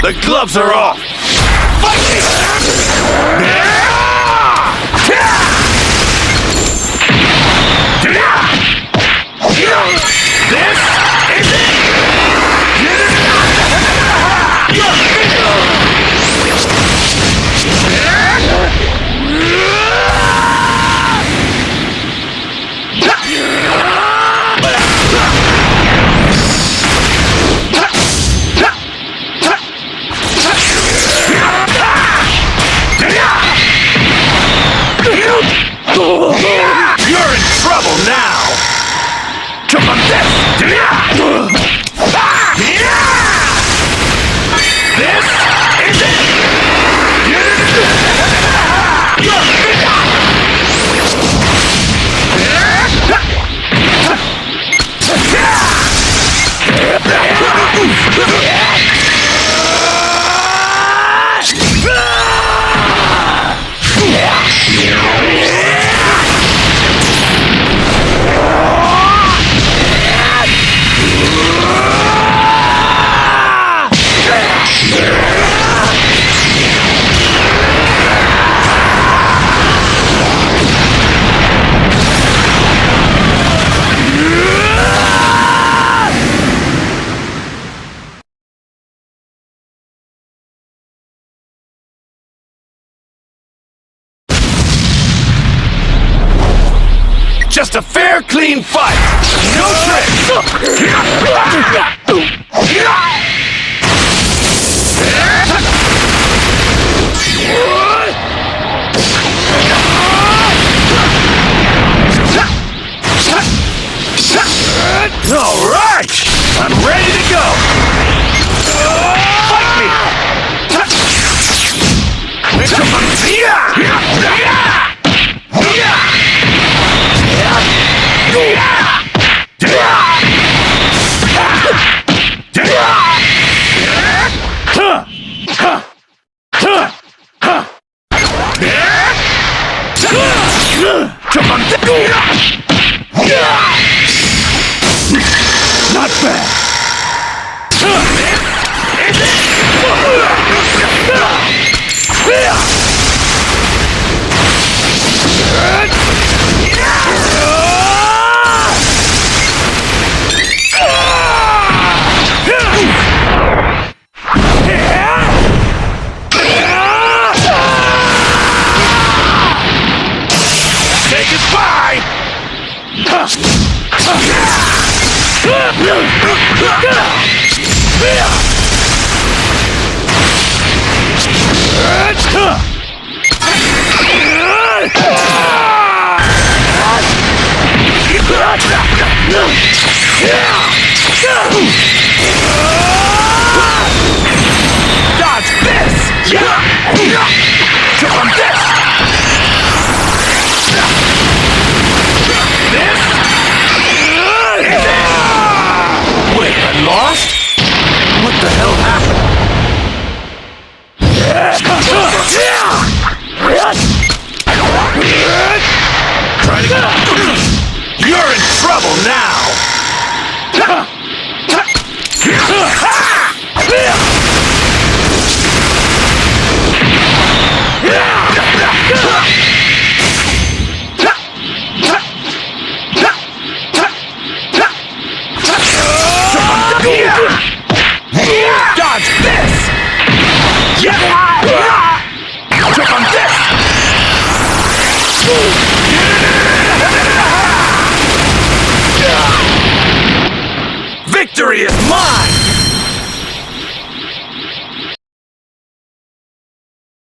The gloves are off! Fight me! This is it! You're in trouble now! Jump on this! This is it! Just a fair, clean fight! No tricks! All right! I'm ready to go! Fight me! Not bad! Say goodbye! Dodge this! Jump on this! This? Wait, I lost? What the hell happened? Try to get... You're in trouble now! Dodge this! Jump on this! Victory is mine!